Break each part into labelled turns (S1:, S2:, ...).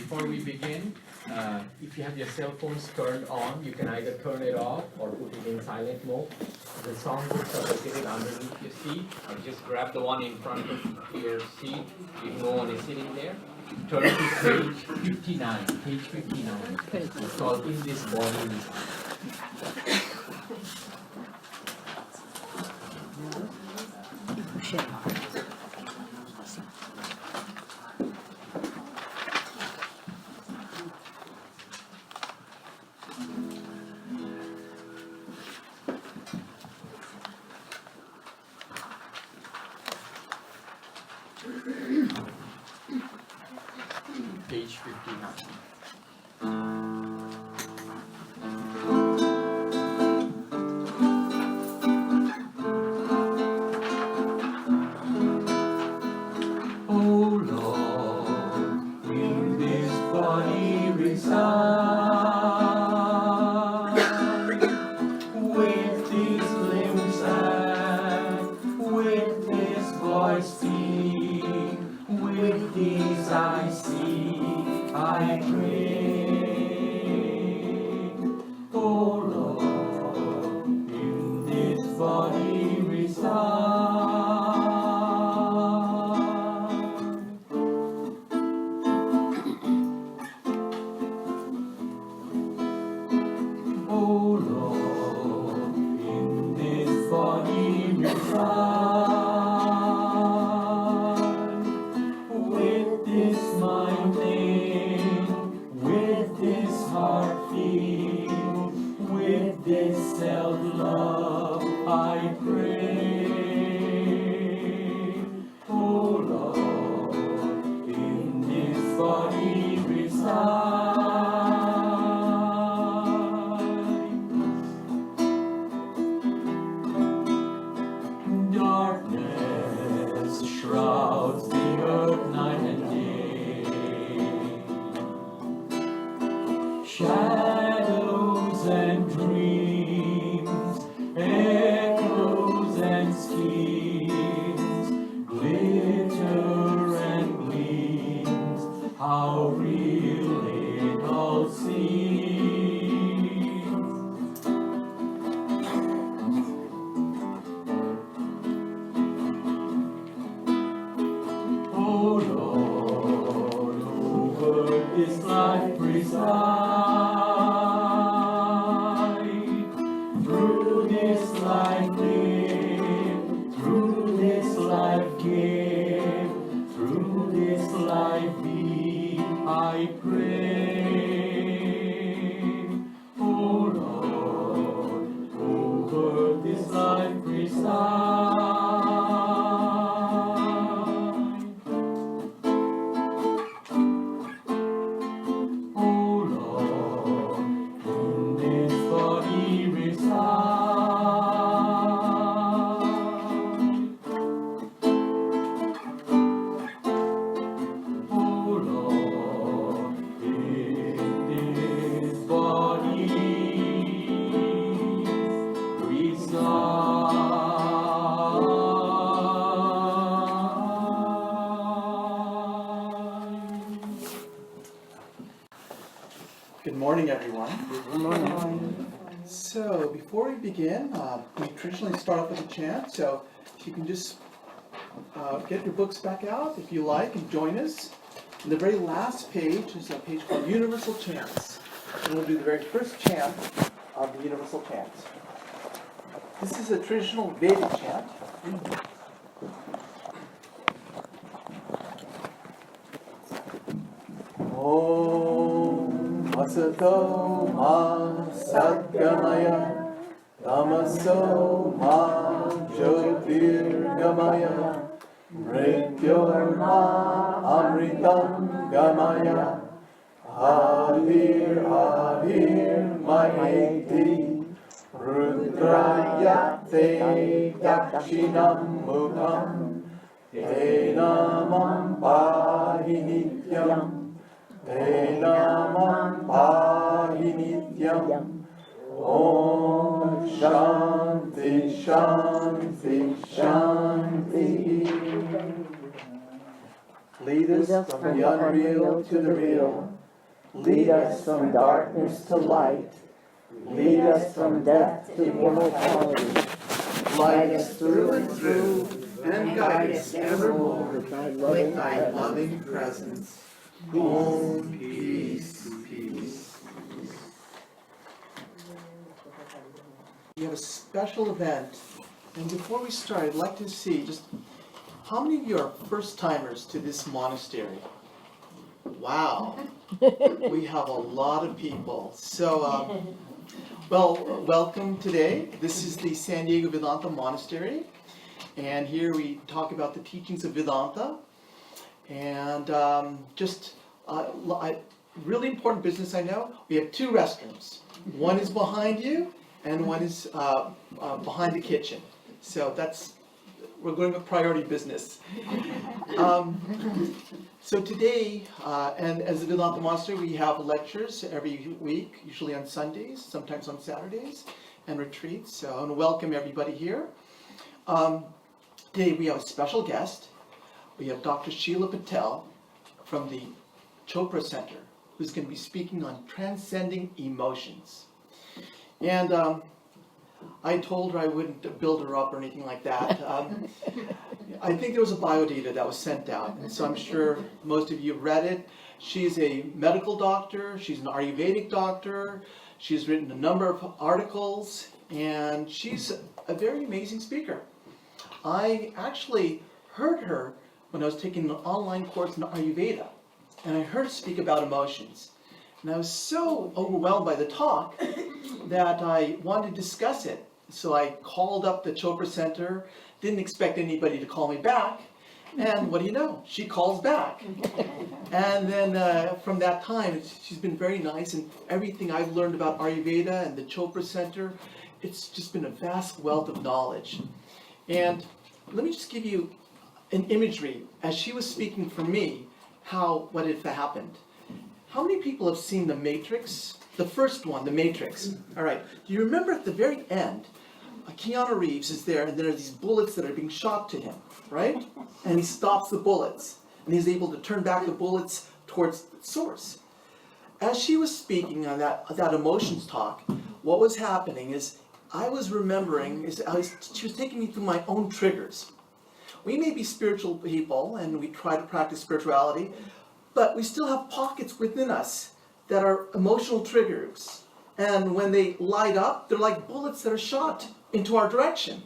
S1: before we begin, if you have your cell phones turned on, you can either turn it off or put it in silent mode. The songbooks are located underneath your seat, or just grab the one in front of your seat if no one is sitting there. Turn to page 59, page 59. It's called In This Body. Page 59.
S2: Good morning, everyone. Good morning. So, before we begin, we traditionally start off with a chant. So, if you can just get your books back out, if you like, and join us. And the very last page is a page called Universal Chants. And we'll do the very first chant of the Universal Chants. This is a traditional Vedic chant. Asato ma sadgamaya, tamaso ma jyotirgamaya, mrityor ma amritam gamaya, havir havir mayeti, rudrayate dakshinam mukham, tenamam pahi nityam. Te namam pahi nityam. Om Shanti Shanti Shanti. Lead us from the unreal to the real. Lead us from darkness to light. Lead us from death to immortality. Light us through and through, and guide us evermore with thy loving presence. Om, peace, peace. We have a special event, and before we start, I'd like to see just how many of you are first-timers to this monastery? Wow, we have a lot of people. So, welcome today. This is the San Diego Vedanta Monastery, and here we talk about the teachings of Vedanta, and really important business I know. We have 2 restrooms. One is behind you, and one is behind the kitchen. So we're going with priority business. So today, and as a Vedanta Monastery, we have lectures every week, usually on Sundays, sometimes on Saturdays, and retreats. So I want to welcome everybody here. Today we have a special guest. We have Dr. Sheila Patel from the Chopra Center, who's going to be speaking on transcending emotions. And I told her I wouldn't build her up or anything like that. I think there was a biodata that was sent out, and so I'm sure most of you have read it. She's a medical doctor, she's an Ayurvedic doctor, she's written a number of articles, and she's a very amazing speaker. I actually heard her when I was taking an online course in Ayurveda, and I heard her speak about emotions. And I was so overwhelmed by the talk that I wanted to discuss it. So I called up the Chopra Center, didn't expect anybody to call me back, and what do you know? She calls back. And then from that time, she's been very nice, and everything I've learned about Ayurveda and the Chopra Center, it's just been a vast wealth of knowledge. And let me just give you an imagery, as she was speaking for me, what had happened. How many people have seen The Matrix? The first one, The Matrix. All right. Do you remember at the very end, Keanu Reeves is there, and there are these bullets that are being shot to him, right? And he stops the bullets, and he's able to turn back the bullets towards the source. As she was speaking on that emotions talk, what was happening is I was remembering, she was taking me through my own triggers. We may be spiritual people, and we try to practice spirituality, but we still have pockets within us that are emotional triggers. And when they light up, they're like bullets that are shot into our direction.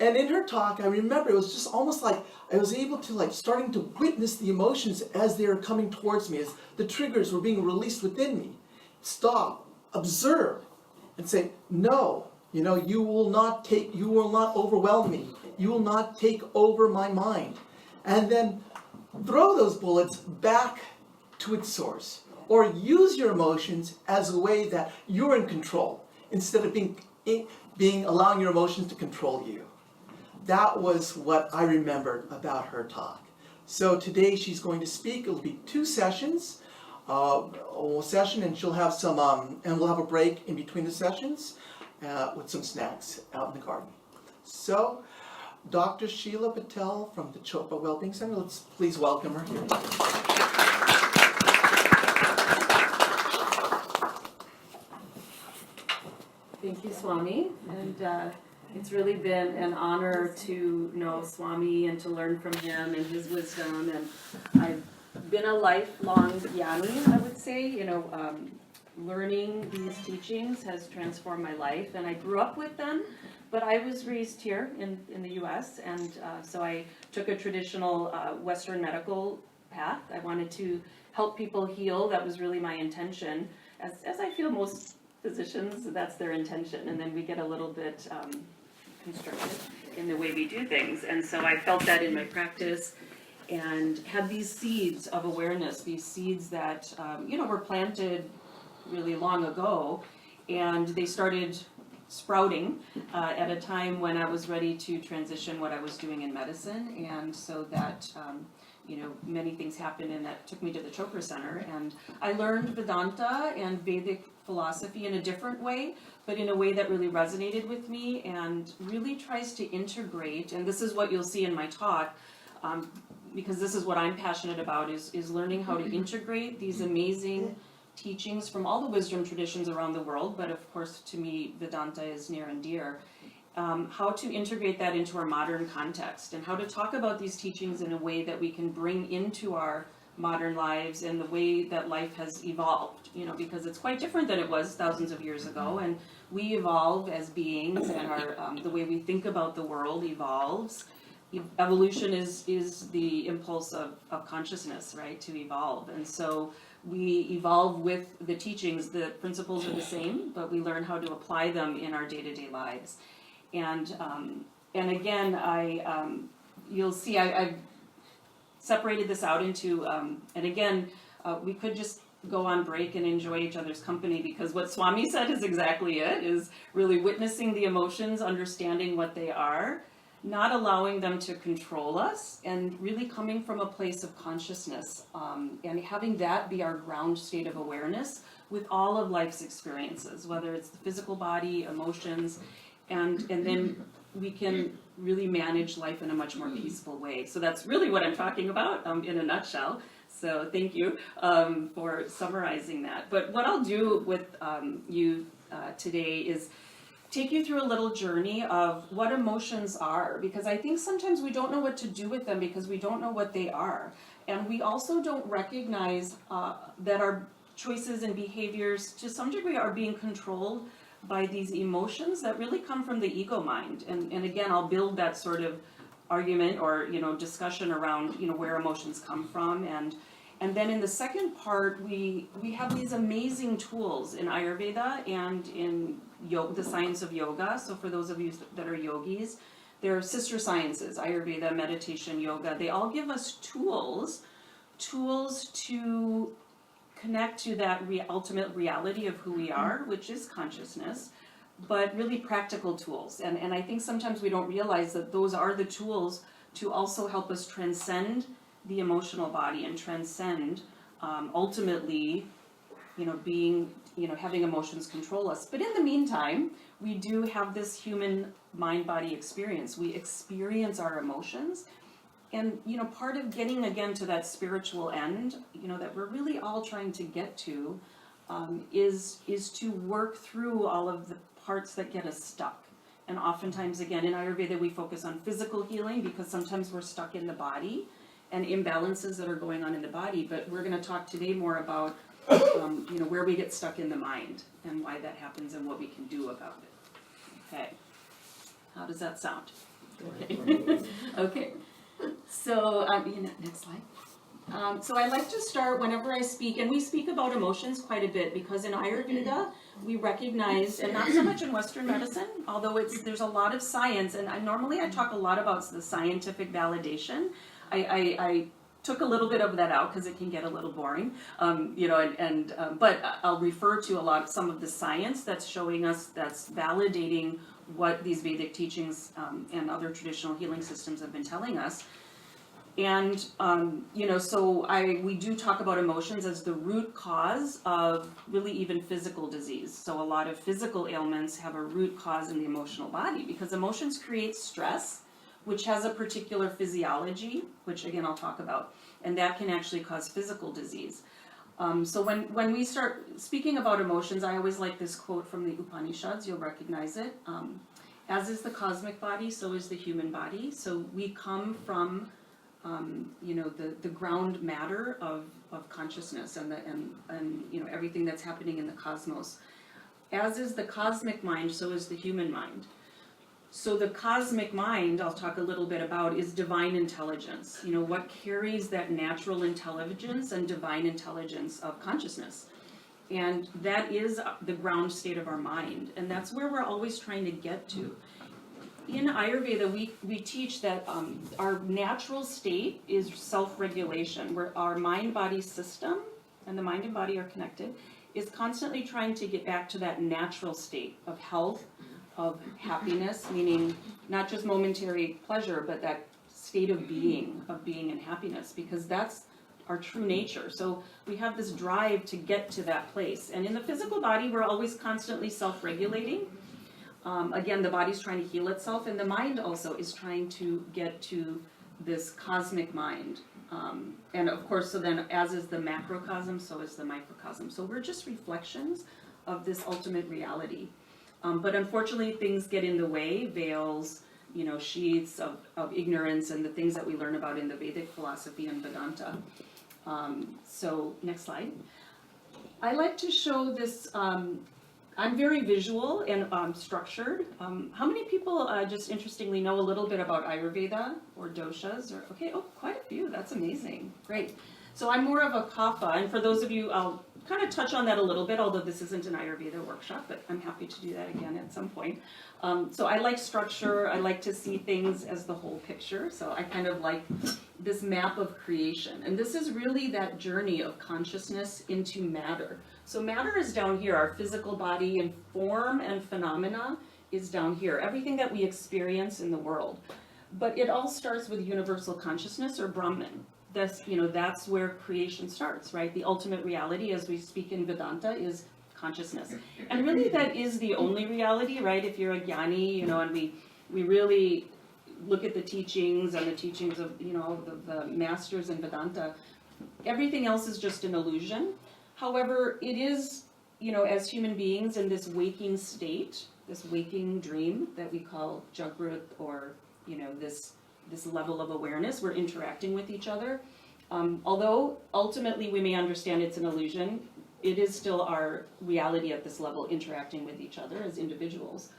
S2: And in her talk, I remember it was just almost like I was able to starting to witness the emotions as they were coming towards me, as the triggers were being released within me. Stop, observe, and say, no, you will not overwhelm me. You will not take over my mind. And then throw those bullets back to its source. Or use your emotions as a way that you're in control, instead of allowing your emotions to control you. That was what I remembered about her talk. So today she's going to speak. It'll be 2 sessions. A session, and she'll have some, and we'll have a break in between the sessions with some snacks out in the garden. So, Dr. Sheila Patel from the Chopra Wellbeing Center, let's please welcome her here.
S3: Thank you, Swami, and it's really been an honor to know Swami and to learn from him and his wisdom, and I've been a lifelong jnani, I would say. Learning these teachings has transformed my life, and I grew up with them, but I was raised here in the U.S., and so I took a traditional Western medical path. I wanted to help people heal. That was really my intention, as I feel most physicians, that's their intention, and then we get a little bit constructive in the way we do things. And so I felt that in my practice, and had these seeds of awareness, these seeds that were planted really long ago, and they started sprouting at a time when I was ready to transition what I was doing in medicine, and so that many things happened, and that took me to the Chopra Center, and I learned Vedanta and Vedic philosophy in a different way, but in a way that really resonated with me and really tries to integrate, and this is what you'll see in my talk, because this is what I'm passionate about, is learning how to integrate these amazing teachings from all the wisdom traditions around the world, but of course to me Vedanta is near and dear. How to integrate that into our modern context, and how to talk about these teachings in a way that we can bring into our modern lives and the way that life has evolved, because it's quite different than it was thousands of years ago, and we evolve as beings, and the way we think about the world evolves. Evolution is the impulse of consciousness, right, to evolve, and so we evolve with the teachings. The principles are the same, but we learn how to apply them in our day-to-day lives. And again, you'll see I've separated this out into, and again, we could just go on break and enjoy each other's company, because what Swami said is exactly it, is really witnessing the emotions, understanding what they are, not allowing them to control us, and really coming from a place of consciousness, and having that be our ground state of awareness with all of life's experiences, whether it's the physical body, emotions, and then we can really manage life in a much more peaceful way. So that's really what I'm talking about in a nutshell. So thank you for summarizing that. But what I'll do with you today is take you through a little journey of what emotions are, because I think sometimes we don't know what to do with them because we don't know what they are. And we also don't recognize that our choices and behaviors to some degree are being controlled by these emotions that really come from the ego mind. And again, I'll build that sort of argument or discussion around where emotions come from, and then in the second part we have these amazing tools in Ayurveda and in yoga, the science of yoga. So for those of you that are yogis, there are sister sciences: Ayurveda, meditation, yoga. They all give us tools to connect to that ultimate reality of who we are, which is consciousness, but really practical tools. And I think sometimes we don't realize that those are the tools to also help us transcend the emotional body and transcend ultimately, being, having emotions control us. But in the meantime, we do have this human mind-body experience. We experience our emotions. And, part of getting again to that spiritual end, that we're really all trying to get to, is to work through all of the parts that get us stuck. And oftentimes, again, in Ayurveda, we focus on physical healing because sometimes we're stuck in the body and imbalances that are going on in the body. But we're going to talk today more about, where we get stuck in the mind and why that happens and what we can do about it. Okay. How does that sound? Okay. Okay. So, next slide. So I like to start whenever I speak, and we speak about emotions quite a bit because in Ayurveda we recognize, and not so much in Western medicine, although there's a lot of science, and normally I talk a lot about the scientific validation. I took a little bit of that out because it can get a little boring, but I'll refer to some of the science that's showing us, that's validating what these Vedic teachings and other traditional healing systems have been telling us. And, we do talk about emotions as the root cause of really even physical disease. So a lot of physical ailments have a root cause in the emotional body because emotions create stress, which has a particular physiology, which again I'll talk about, and that can actually cause physical disease. So when we start speaking about emotions, I always like this quote from the Upanishads. You'll recognize it. As is the cosmic body, so is the human body. So we come from, the ground matter of consciousness and everything that's happening in the cosmos. As is the cosmic mind, so is the human mind. So the cosmic mind, I'll talk a little bit about, is divine intelligence. What carries that natural intelligence and divine intelligence of consciousness. And that is the ground state of our mind. And that's where we're always trying to get to. In Ayurveda, we teach that our natural state is self-regulation, where our mind-body system, and the mind and body are connected, is constantly trying to get back to that natural state of health, of happiness, meaning not just momentary pleasure, but that state of being and happiness, because that's our true nature. So we have this drive to get to that place. And in the physical body, we're always constantly self-regulating. Again, the body's trying to heal itself, and the mind also is trying to get to this cosmic mind. And of course, so then as is the macrocosm, so is the microcosm. So we're just reflections of this ultimate reality. But unfortunately, things get in the way, veils, sheaths of ignorance and the things that we learn about in the Vedic philosophy and Vedanta. So next slide. I like to show this, I'm very visual and structured. How many people just interestingly know a little bit about Ayurveda or doshas? Okay, quite a few, that's amazing, great. So I'm more of a kapha, and for those of you, I'll kind of touch on that a little bit, although this isn't an Ayurveda workshop, but I'm happy to do that again at some point. So I like structure, I like to see things as the whole picture, so I kind of like this map of creation. And this is really that journey of consciousness into matter. So matter is down here, our physical body, and form and phenomena is down here, everything that we experience in the world. But it all starts with universal consciousness, or Brahman. That's where creation starts, right? The ultimate reality, as we speak in Vedanta, is consciousness. And really that is the only reality, right? If you're a jnani, and we really look at the teachings and the teachings of, the masters in Vedanta, everything else is just an illusion. However, it is, as human beings in this waking state, this waking dream that we call Jagrut, or, this level of awareness, we're interacting with each other. Although ultimately we may understand it's an illusion, it is still our reality at this level, interacting with each other as individuals.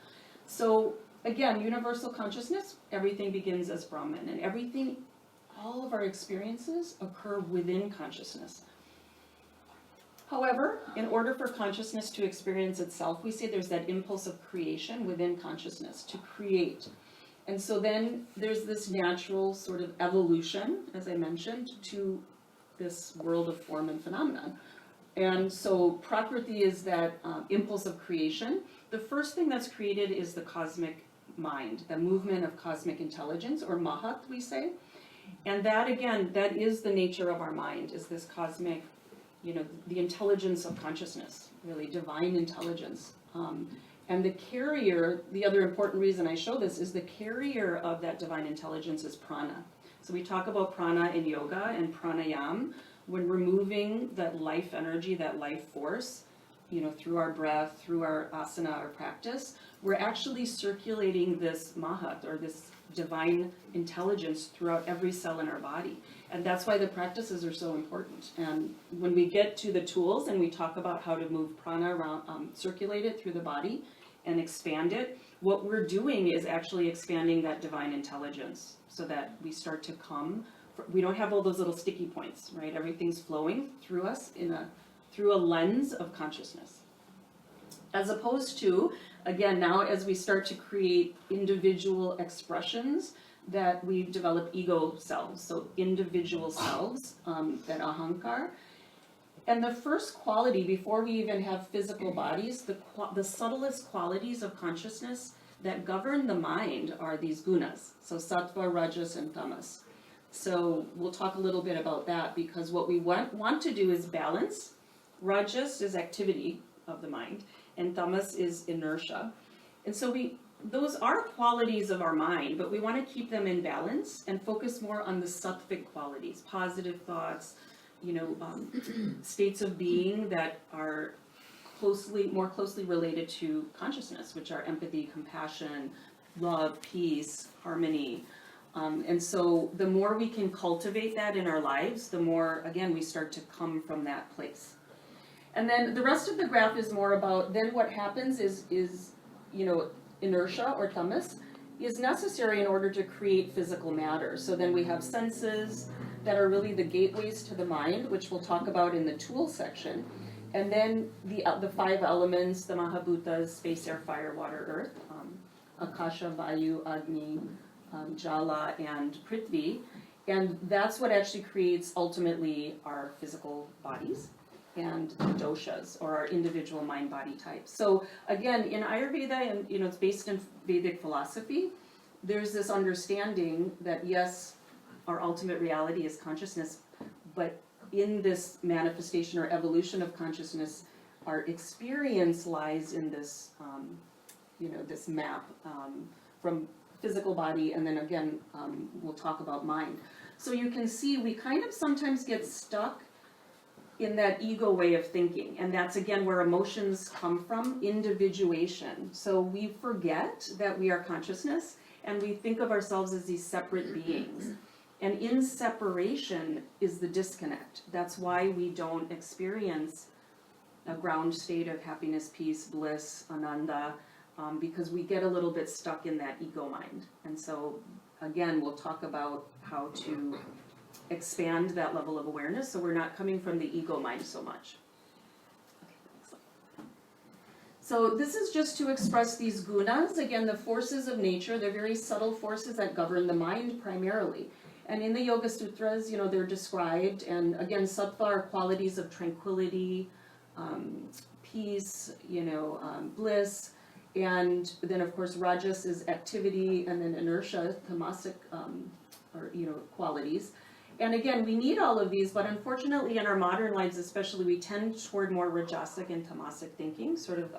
S3: So again, universal consciousness, everything begins as Brahman, and all of our experiences occur within consciousness. However, in order for consciousness to experience itself, we say there's that impulse of creation within consciousness, to create. And so then there's this natural sort of evolution, as I mentioned, to this world of form and phenomenon. And so Prakriti is that impulse of creation. The first thing that's created is the cosmic mind, the movement of cosmic intelligence, or Mahat, we say. And that, again, that is the nature of our mind, is this cosmic, the intelligence of consciousness, really divine intelligence. And the carrier, the other important reason I show this, is the carrier of that divine intelligence is prana. So we talk about prana in yoga and pranayam. When we're moving that life energy, that life force, through our breath, through our asana, our practice, we're actually circulating this mahat, or this divine intelligence, throughout every cell in our body. And that's why the practices are so important. And when we get to the tools and we talk about how to move prana around, circulate it through the body and expand it, what we're doing is actually expanding that divine intelligence, so that we start to we don't have all those little sticky points, right? Everything's flowing through us through a lens of consciousness. As opposed to, again, now as we start to create individual expressions, that we develop ego selves, so individual selves, that ahankar. And the first quality, before we even have physical bodies, the subtlest qualities of consciousness that govern the mind are these gunas, so sattva, rajas, and tamas. So we'll talk a little bit about that, because what we want to do is balance. Rajas is activity of the mind, and tamas is inertia. And so those are qualities of our mind, but we want to keep them in balance and focus more on the sattvic qualities, positive thoughts, states of being that are more closely related to consciousness, which are empathy, compassion, love, peace, harmony. And so the more we can cultivate that in our lives, the more, again, we start to come from that place. And then the rest of the graph is more about, then what happens is inertia, or tamas, is necessary in order to create physical matter. So then we have senses that are really the gateways to the mind, which we'll talk about in the tool section. And then the 5 elements, the Mahabhutas, space, air, fire, water, earth, Akasha, Vayu, Agni, Jala, and Prithvi. And that's what actually creates ultimately our physical bodies and the doshas, or our individual mind-body types. So again, in Ayurveda, and it's based in Vedic philosophy, there's this understanding that yes, our ultimate reality is consciousness, but in this manifestation or evolution of consciousness, our experience lies in this, this map from physical body, and then again, we'll talk about mind. So you can see we kind of sometimes get stuck in that ego way of thinking, and that's again where emotions come from, individuation. So we forget that we are consciousness, and we think of ourselves as these separate beings. And in separation is the disconnect. That's why we don't experience a ground state of happiness, peace, bliss, ananda, because we get a little bit stuck in that ego mind. And so, again, we'll talk about how to expand that level of awareness so we're not coming from the ego mind so much. Okay, next slide. So this is just to express these gunas, again, the forces of nature. They're very subtle forces that govern the mind primarily. And in the Yoga Sutras, they're described, and again, sattva are qualities of tranquility, peace, bliss, and then of course rajas is activity, and then inertia, tamasic, qualities. And again, we need all of these, but unfortunately in our modern lives especially, we tend toward more rajasic and tamasic thinking, sort of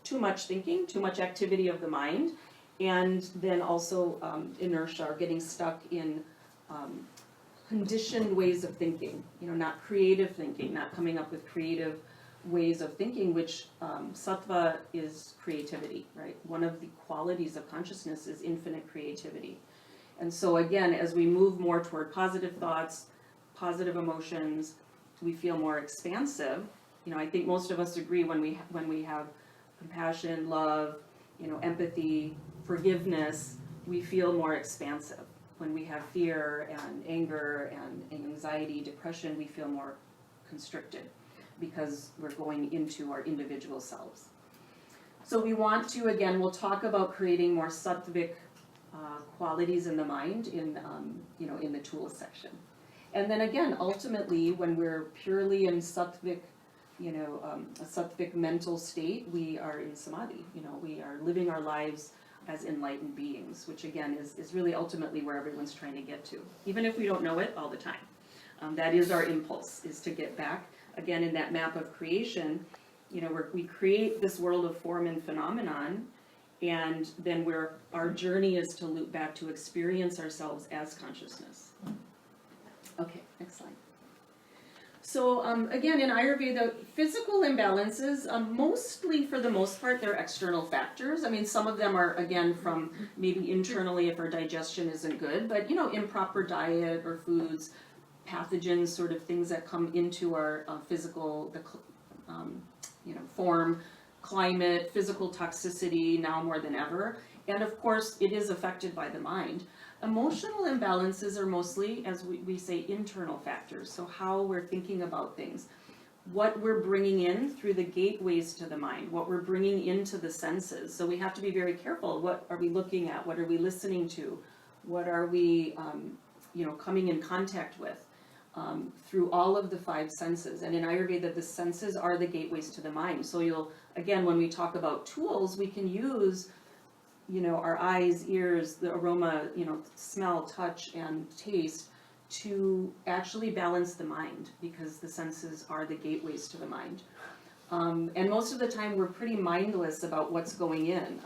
S3: too much thinking, too much activity of the mind, and then also inertia, or getting stuck in conditioned ways of thinking, not creative thinking, not coming up with creative ways of thinking, which sattva is creativity, right? One of the qualities of consciousness is infinite creativity. And so again, as we move more toward positive thoughts, positive emotions, we feel more expansive. I think most of us agree when we have compassion, love, empathy, forgiveness, we feel more expansive. When we have fear and anger and anxiety, depression, we feel more constricted because we're going into our individual selves. So we want to, again, we'll talk about creating more sattvic qualities in the mind in the tools section. And then again, ultimately, when we're purely in sattvic, a sattvic mental state, we are in samadhi. We are living our lives as enlightened beings, which again is really ultimately where everyone's trying to get to, even if we don't know it all the time. That is our impulse, is to get back, again, in that map of creation, we create this world of form and phenomenon, and then our journey is to loop back to experience ourselves as consciousness. Okay, next slide. So again, in Ayurveda, physical imbalances, mostly for the most part, they're external factors. I mean, some of them are, again, from maybe internally if our digestion isn't good, but, improper diet or foods, pathogens, sort of things that come into our physical, form, climate, physical toxicity now more than ever. And of course, it is affected by the mind. Emotional imbalances are mostly, as we say, internal factors. So how we're thinking about things, what we're bringing in through the gateways to the mind, what we're bringing into the senses. So we have to be very careful. What are we looking at? What are we listening to? What are we, coming in contact with? Through all of the five senses. And in Ayurveda, the senses are the gateways to the mind. So again, when we talk about tools, we can use, our eyes, ears, the aroma, smell, touch, and taste to actually balance the mind, because the senses are the gateways to the mind. And most of the time, we're pretty mindless about what's going in.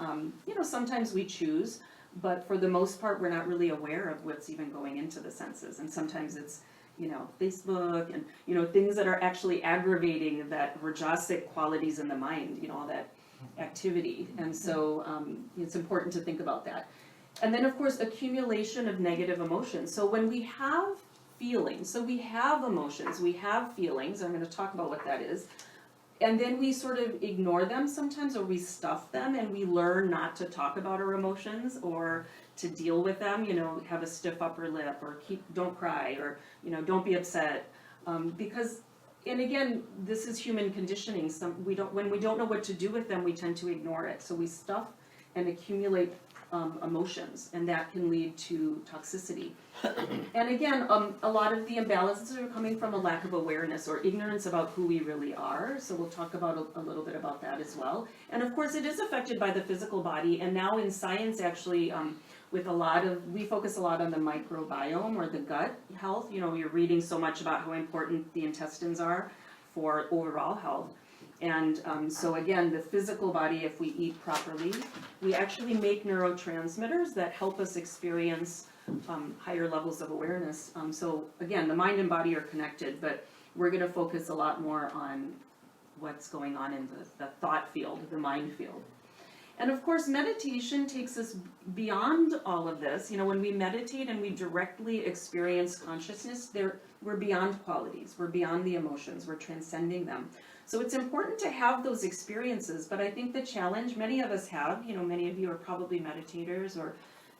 S3: Sometimes we choose, but for the most part, we're not really aware of what's even going into the senses. And sometimes it's Facebook and, things that are actually aggravating that rajasic qualities in the mind, all that activity. And so it's important to think about that. And then, of course, accumulation of negative emotions. So when we have feelings, so we have emotions, we have feelings, I'm going to talk about what that is, and then we sort of ignore them sometimes, or we stuff them, and we learn not to talk about our emotions or to deal with them, have a stiff upper lip, or don't cry, or, don't be upset, because, and again, this is human conditioning. When we don't know what to do with them, we tend to ignore it. So we stuff and accumulate emotions, and that can lead to toxicity. And again, a lot of the imbalances are coming from a lack of awareness or ignorance about who we really are. So we'll talk about a little bit about that as well. And of course, it is affected by the physical body. And now in science, actually, we focus a lot on the microbiome or the gut health. You're reading so much about how important the intestines are for overall health. And so again, the physical body, if we eat properly, we actually make neurotransmitters that help us experience higher levels of awareness. So again, the mind and body are connected, but we're going to focus a lot more on what's going on in the thought field, the mind field. And of course, meditation takes us beyond all of this. When we meditate and we directly experience consciousness, we're beyond qualities, we're beyond the emotions, we're transcending them. So it's important to have those experiences, but I think the challenge many of us have, many of you are probably meditators or,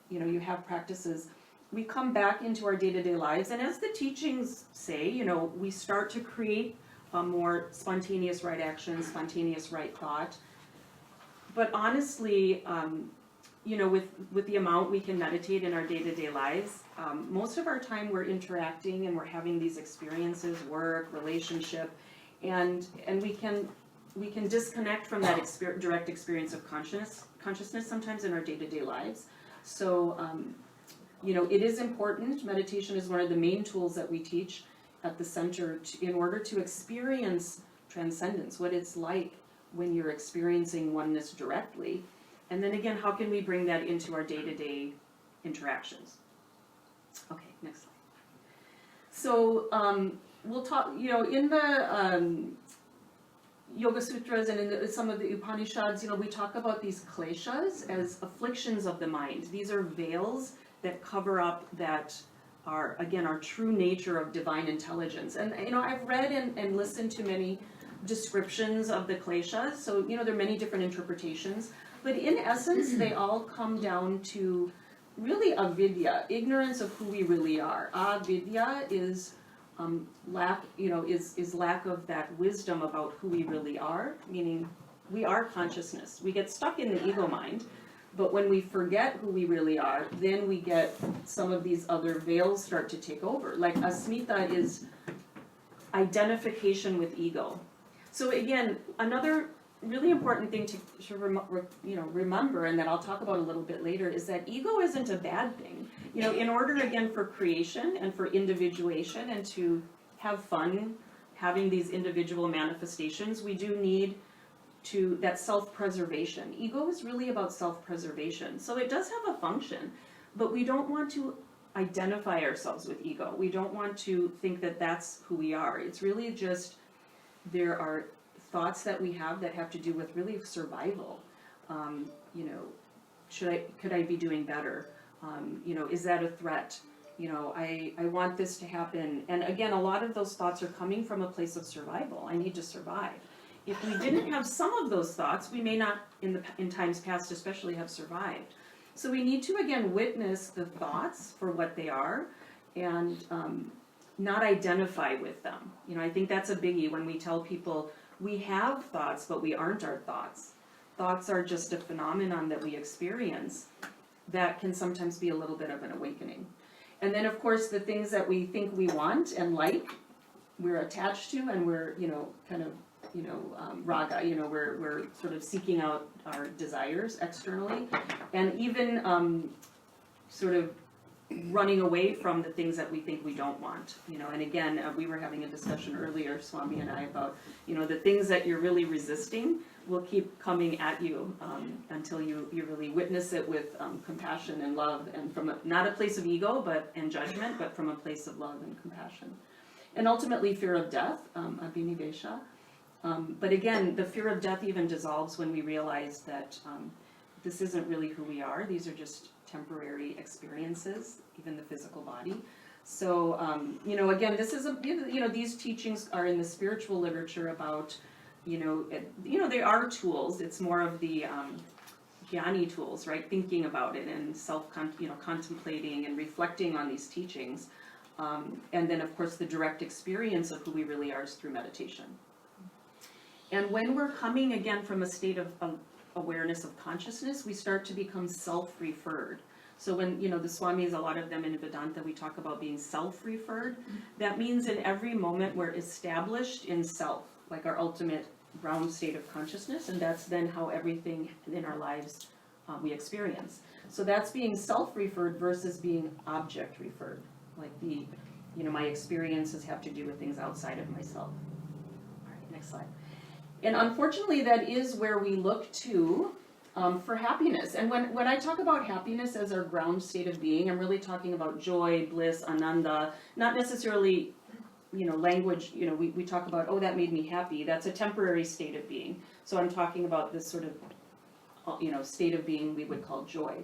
S3: you have practices. We come back into our day-to-day lives, and as the teachings say, we start to create a more spontaneous right action, spontaneous right thought. But honestly, with the amount we can meditate in our day-to-day lives, most of our time we're interacting and we're having these experiences, work, relationship, and we can disconnect from that direct experience of consciousness sometimes in our day-to-day lives. So, it is important. Meditation is one of the main tools that we teach at the center in order to experience transcendence, what it's like when you're experiencing oneness directly. And then again, how can we bring that into our day-to-day interactions? Okay, next slide. So we'll talk, in the Yoga Sutras and in some of the Upanishads, we talk about these kleshas as afflictions of the mind. These are veils that cover up that our true nature of divine intelligence. And, I've read and listened to many descriptions of the kleshas, so there are many different interpretations, but in essence they all come down to really avidya, ignorance of who we really are. Avidya is lack of that wisdom about who we really are, meaning we are consciousness. We get stuck in the ego mind, but when we forget who we really are, then we get some of these other veils start to take over. Like asmita is identification with ego. So again, another really important thing to remember, and that I'll talk about a little bit later, is that ego isn't a bad thing. In order, again, for creation and for individuation and to have fun having these individual manifestations, we do need that self-preservation. Ego is really about self-preservation. So it does have a function, but we don't want to identify ourselves with ego. We don't want to think that that's who we are. It's really just, there are thoughts that we have that have to do with really survival. Could I be doing better? Is that a threat? I want this to happen. And again, a lot of those thoughts are coming from a place of survival. I need to survive. If we didn't have some of those thoughts, we may not, in times past especially, have survived. So we need to, again, witness the thoughts for what they are and not identify with them. I think that's a biggie when we tell people we have thoughts, but we aren't our thoughts. Thoughts are just a phenomenon that we experience that can sometimes be a little bit of an awakening. And then, of course, the things that we think we want and like, we're attached to, and we're, raga, we're sort of seeking out our desires externally, and even sort of running away from the things that we think we don't want, and again, we were having a discussion earlier, Swami and I, about, the things that you're really resisting will keep coming at you until you really witness it with compassion and love, and from not a place of ego and judgment, but from a place of love and compassion. And ultimately, fear of death, abhinivesha. But again, the fear of death even dissolves when we realize that this isn't really who we are. These are just temporary experiences, even the physical body. So, again, this is these teachings are in the spiritual literature about, they are tools. It's more of the jnani tools, right? Thinking about it and contemplating and reflecting on these teachings. And then, of course, the direct experience of who we really are is through meditation. And when we're coming, again, from a state of awareness of consciousness, we start to become self-referred. So when, the Swamis, a lot of them in Vedanta, we talk about being self-referred. That means in every moment we're established in self, like our ultimate ground state of consciousness, and that's then how everything in our lives we experience. So that's being self-referred versus being object-referred. Like my experiences have to do with things outside of myself. All right. Next slide. And unfortunately, that is where we look to for happiness. And when I talk about happiness as our ground state of being, I'm really talking about joy, bliss, ananda, not necessarily, language, we talk about, oh, that made me happy. That's a temporary state of being. So I'm talking about this sort of, state of being we would call joy.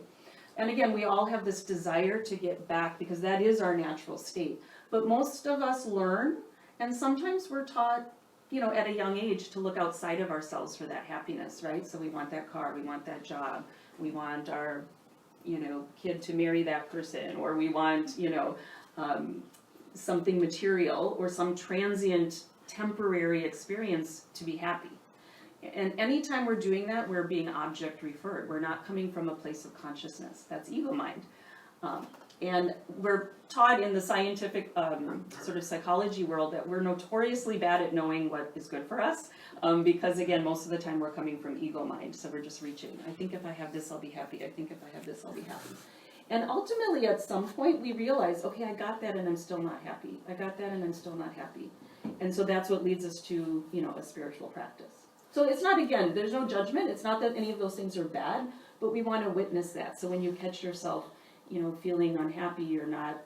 S3: And again, we all have this desire to get back because that is our natural state. But most of us learn, and sometimes we're taught, at a young age to look outside of ourselves for that happiness, right? So we want that car, we want that job, we want our, kid to marry that person, or we want, something material or some transient temporary experience to be happy. And anytime we're doing that, we're being object referred. We're not coming from a place of consciousness. That's ego mind. And we're taught in the scientific sort of psychology world that we're notoriously bad at knowing what is good for us because, again, most of the time we're coming from ego mind. So we're just reaching. I think if I have this, I'll be happy. I think if I have this, I'll be happy. And ultimately, at some point, we realize, okay, I got that and I'm still not happy. I got that and I'm still not happy. And so that's what leads us to, a spiritual practice. So it's not, again, there's no judgment. It's not that any of those things are bad, but we want to witness that. So when you catch yourself, feeling unhappy or not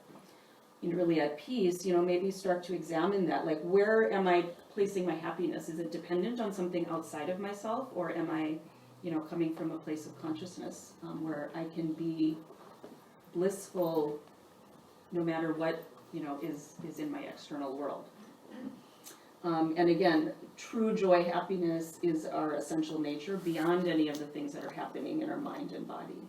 S3: really at peace, maybe start to examine that. Like, where am I placing my happiness? Is it dependent on something outside of myself, or am I, coming from a place of consciousness where I can be blissful no matter what, is in my external world. And again, true joy, happiness is our essential nature beyond any of the things that are happening in our mind and body.